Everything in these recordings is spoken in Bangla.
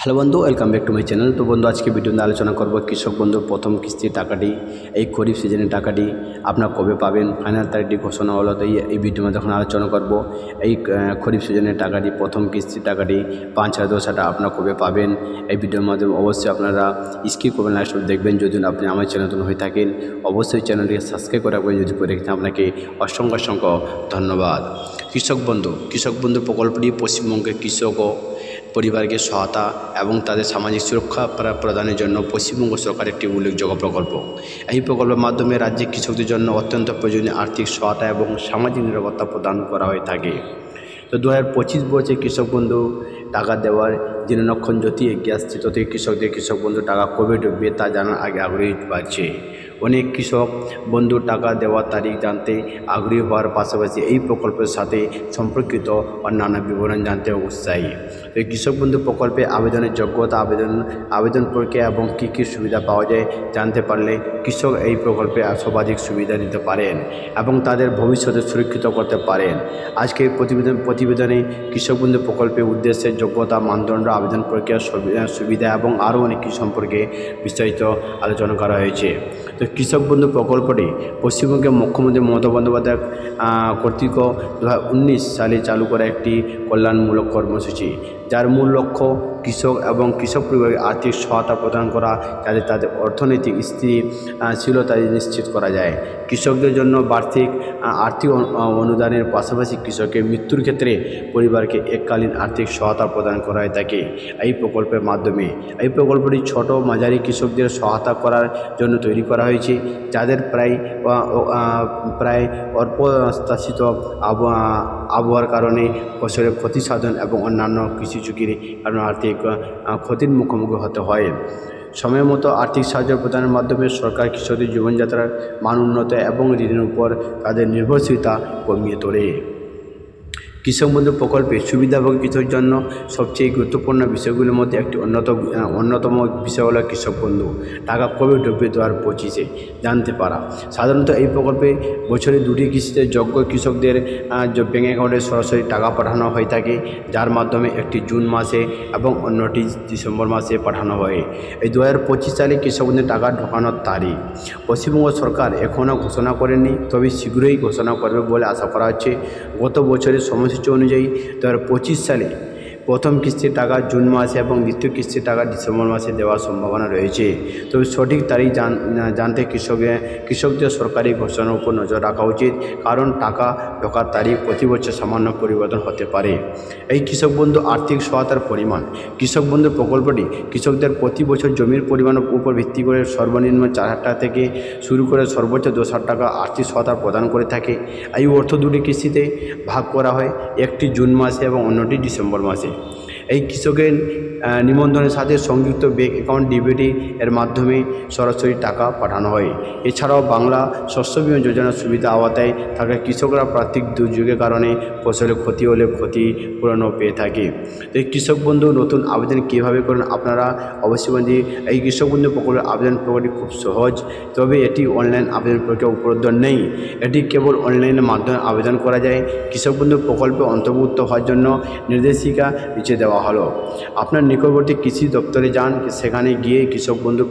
হ্যালো বন্ধু, welcome back to my channel. তো বন্ধু, আজকে ভিডিওতে আলোচনা করব কৃষক বন্ধুর প্রথম কিস্তির টাকাটি, এই খরিফ সিজনের টাকাটি আপনারা কবে পাবেন, ফাইনাল তারিখটি ঘোষণা হলো। তো এই ভিডিওর মধ্যে এখন আলোচনা করব এই খরিফ সিজনের টাকাটি, প্রথম কিস্তির টাকাটি 5,000 টাকা আপনারা কবে পাবেন। এই ভিডিওর মাধ্যমে অবশ্যই আপনারা স্কিপ করবেন, লাস্ট দেখবেন। যদি আপনি আমার চ্যানেল নতুন হয়ে থাকেন অবশ্যই চ্যানেলটিকে সাবস্ক্রাইব করা করে যদি করে রেখেছেন আপনাকে অসংখ্য অসংখ্য ধন্যবাদ। কৃষক বন্ধু প্রকল্পটি পশ্চিমবঙ্গের কৃষক ও পরিবারকে সহায়তা এবং তাদের সামাজিক সুরক্ষা প্রদানের জন্য পশ্চিমবঙ্গ সরকারের একটি উল্লেখযোগ্য প্রকল্প। এই প্রকল্পের মাধ্যমে রাজ্যের কৃষকদের জন্য অত্যন্ত প্রয়োজনীয় আর্থিক সহায়তা এবং সামাজিক নিরাপত্তা প্রদান করা হয়ে থাকে। তো 2025 বছরে কৃষক বন্ধু টাকা দেওয়ার দিনক্ষণ যত এগিয়ে আসছে, ততই কৃষকদের কৃষক বন্ধু টাকা কবে ঢুকবে তা জানার আগে আগ্রহী বাড়ছে। অনেক কৃষক বন্ধু টাকা দেওয়ার তারিখ জানতে আগ্রহী হওয়ার পাশাপাশি এই প্রকল্পের সাথে সম্পর্কিত অন্যান্য বিবরণ জানতে উৎসাহী। এই কৃষক বন্ধু প্রকল্পে আবেদনের যোগ্যতা, আবেদন প্রক্রিয়া এবং কী কী সুবিধা পাওয়া যায় জানতে পারলে কৃষক এই প্রকল্পে সর্বাধিক সুবিধা নিতে পারেন এবং তাদের ভবিষ্যতে সুরক্ষিত করতে পারেন। আজকে প্রতিবেদনে কৃষক বন্ধু প্রকল্পের উদ্দেশ্যে যোগ্যতা, মানদণ্ড, আবেদন প্রক্রিয়া, সুবিধা এবং আরও অনেক কিছু সম্পর্কে বিস্তারিত আলোচনা করা হয়েছে। তো কৃষক বন্ধু প্রকল্পটি পশ্চিমবঙ্গের মুখ্যমন্ত্রী মমতা বন্দ্যোপাধ্যায় কর্তৃক 2019 সালে চালু করা একটি কল্যাণমূলক কর্মসূচি, যার মূল লক্ষ্য কৃষক এবং কৃষক পরিবারকে আর্থিক সহায়তা প্রদান করা, যাতে তাদের অর্থনৈতিক স্থিতিশীলতা নিশ্চিত করা যায়। কৃষকদের জন্য বার্ষিক আর্থিক অনুদানের পাশাপাশি কৃষকের মৃত্যুর ক্ষেত্রে পরিবারকে এককালীন আর্থিক সহায়তা প্রদান করা হয়ে থাকে এই প্রকল্পের মাধ্যমে। এই প্রকল্পটি ছোট মাঝারি কৃষকদের সহায়তা করার জন্য তৈরি করা হয়েছে, যাদের প্রায় অপ্রত্যাশিত আবহাওয়ার কারণে ফসলের ক্ষতি সাধন এবং অন্যান্য কৃষি ঝুঁকির কারণে আর্থিক ক্ষতির মুখোমুখি হতে হয়। সময় মতো আর্থিক সাহায্য প্রদানের মাধ্যমে সরকার কৃষকদের জীবনযাত্রার মান উন্নত এবং ঋণের উপর তাদের নির্ভরশীলতা কমিয়ে তোলে। কৃষক বন্ধু প্রকল্পের সুবিধাভোগী কৃষকের জন্য সবচেয়ে গুরুত্বপূর্ণ বিষয়গুলির মধ্যে একটি অন্যতম বিষয় হলো কৃষক বন্ধু টাকা কবে ঢুকবে 2025-এ জানতে পারা। সাধারণত এই প্রকল্পে বছরে 2টি কিস্তিতে যোগ্য কৃষকদের ব্যাঙ্ক অ্যাকাউন্টে সরাসরি টাকা পাঠানো হয়ে থাকে, যার মাধ্যমে একটি জুন মাসে এবং অন্যটি ডিসেম্বর মাসে পাঠানো হয়। এই 2025 সালে কৃষক বন্ধু টাকা ঢোকানোর তারিখ পশ্চিমবঙ্গ সরকার এখনও ঘোষণা করেনি, তবে শীঘ্রই ঘোষণা করবে বলে আশা করা হচ্ছে। গত বছরের সময়সূচি অনুযায়ী 2025 সালে প্রথম কিস্তির টাকা জুন মাসে এবং দ্বিতীয় কিস্তির টাকা ডিসেম্বর মাসে দেওয়ার সম্ভাবনা রয়েছে। তবে সঠিক তারিখ জানতে কৃষকদের সরকারি ঘোষণার উপর নজর রাখা উচিত, কারণ টাকা ঢোকার তারিখ প্রতি বছর সামান্য পরিবর্তন হতে পারে। এই কৃষক বন্ধু আর্থিক সহায়তার পরিমাণ। কৃষক বন্ধু প্রকল্পটি কৃষকদের প্রতি বছর জমির পরিমাণের উপর ভিত্তি করে সর্বনিম্ন 4,000 টাকা থেকে শুরু করে সর্বোচ্চ 10,000 টাকা আর্থিক সহায়তা প্রদান করে থাকে। এই অর্থ 2টি কিস্তিতে ভাগ করা হয়, একটি জুন মাসে এবং অন্যটি ডিসেম্বর মাসে। এই কৃষকের নিবন্ধনের সাথে সংযুক্ত ব্যাঙ্ক অ্যাকাউন্ট ডিবিটি এর মাধ্যমে সরাসরি টাকা পাঠানো হয়। এছাড়াও বাংলা শস্য বীমা যোজনার সুবিধা আওতায় থাকা কৃষকরা প্রাকৃতিক দুর্যোগের কারণে ফসলের ক্ষতি হলে ক্ষতিপূরণও পেয়ে থাকে। তো এই কৃষক বন্ধু নতুন আবেদন কীভাবে করেন আপনারা অবশ্যই বলছি। এই কৃষক বন্ধু প্রকল্পের আবেদন প্রক্রিয়াটি খুব সহজ, তবে এটি অনলাইন আবেদন প্রক্রিয়া উপলব্ধ নেই। এটি কেবল অনলাইনের মাধ্যমে আবেদন করা যায়। কৃষক বন্ধু প্রকল্পে অন্তর্ভুক্ত হওয়ার জন্য নির্দেশিকা নিচে দেওয়া হলো। আপনার নিকটবর্তী কৃষি দপ্তরে যান, সেখানে গিয়ে কৃষক বন্ধু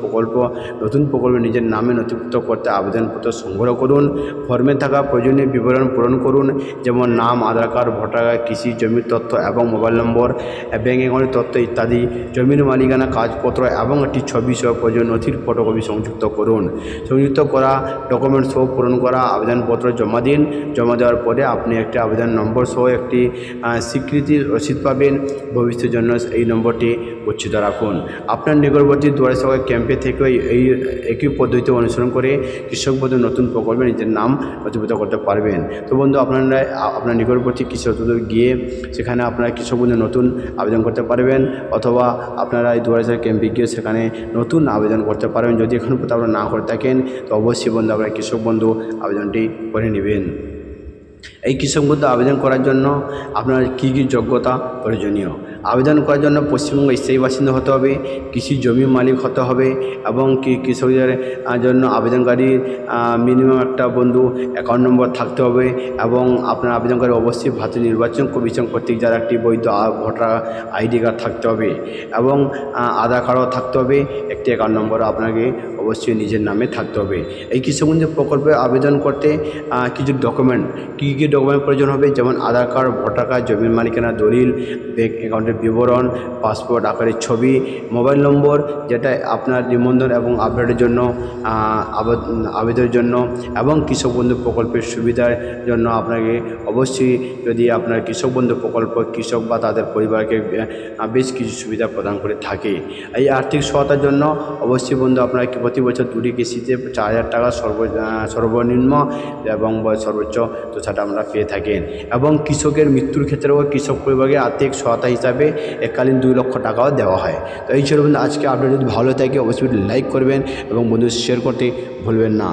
নতুন প্রকল্পে নিজের নামে নথিভুক্ত করতে আবেদনপত্র সংগ্রহ করুন। ফর্মে থাকা প্রয়োজনীয় বিবরণ পূরণ করুন, যেমন নাম, আধার কার্ড, ভোটার কার্ড, কৃষি জমির তথ্য এবং মোবাইল নম্বর, ব্যাঙ্ক অ্যাকাউন্টের তথ্য ইত্যাদি। জমির মালিকানা, কাগজপত্র এবং একটি ছবি সহ প্রয়োজনীয় নথির ফটোকপি সংযুক্ত করুন। সংযুক্ত করা ডকুমেন্ট সহ পূরণ করা আবেদনপত্র জমা দিন। জমা দেওয়ার পরে আপনি একটি আবেদন নম্বর সহ একটি স্বীকৃতি রসিদ পাবেন। ভবিষ্যতের জন্য এই নম্বরটি গচ্ছিত রাখুন। আপনার নিকটবর্তী দুয়ারে সরকার ক্যাম্পে থেকে এই একই পদ্ধতি অনুসরণ করে কৃষক বন্ধু নতুন প্রকল্পে নিজের নাম নথিভুক্ত করতে পারবেন। তো বন্ধু, আপনার নিকটবর্তী কৃষি দপ্তরে গিয়ে সেখানে আপনারা কৃষক বন্ধু নতুন আবেদন করতে পারবেন, অথবা আপনারা এই দুয়ারে সরকার ক্যাম্পে গিয়ে সেখানে নতুন আবেদন করতে পারবেন। যদি এখন পর্যন্ত আপনারা না করে থাকেন তো অবশ্যই বন্ধু আপনারা কৃষক বন্ধু আবেদনটি করে নেবেন। এই কৃষক বন্ধু আবেদন করার জন্য আপনার কী কী যোগ্যতা প্রয়োজনীয়। আবেদন করার জন্য পশ্চিমবঙ্গ স্থায়ী বাসিন্দা হতে হবে, কৃষি জমির মালিক হতে হবে এবং কৃষকদের জন্য আবেদনকারীর মিনিমাম একটা বন্ধু অ্যাকাউন্ট নম্বর থাকতে হবে এবং আপনার আবেদনকারী অবশ্যই ভারতীয় নির্বাচন কমিশন কর্তৃক যারা একটি বৈধ ভোটার আইডি কার্ড থাকতে হবে এবং আধার কার্ডও থাকতে হবে, একটি অ্যাকাউন্ট নম্বরও আপনাকে অবশ্যই নিজের নামে থাকতে হবে। এই কৃষক বন্ধু প্রকল্পে আবেদন করতে কিছু ডকুমেন্ট কী ডকুমেন্ট প্রয়োজন হবে, যেমন আধার কার্ড, ভোটার কার্ড, জমির মালিকানা দলিল, ব্যাঙ্ক অ্যাকাউন্টের বিবরণ, পাসপোর্ট আকারের ছবি, মোবাইল নম্বর যেটা আপনার নিবন্ধন এবং আপডেটের জন্য আবেদনের জন্য এবং কৃষক বন্ধু প্রকল্পের সুবিধার জন্য আপনাকে অবশ্যই, যদি আপনার কৃষক বন্ধু প্রকল্প কৃষক বা তাদের পরিবারকে বেশ কিছু সুবিধা প্রদান করে থাকে। এই আর্থিক সহায়তার জন্য অবশ্যই বন্ধু আপনারা প্রতি বছর দুটি কিস্তিতে 4,000 টাকা সর্বনিম্ন এবং সর্বোচ্চ তো সেটা আমরা পেয়ে থাকেন এবং কৃষকের মৃত্যুর ক্ষেত্রেও কৃষক পরিবারকে আর্থিক সহায়তা হিসাবে এককালীন 2 লক্ষ টাকাও দেওয়া হয়। তো এই ছিল বন্ধু আজকে আপডেট। যদি ভালো থাকে অবশ্যই লাইক করবেন এবং বন্ধু শেয়ার করতে ভুলবেন না।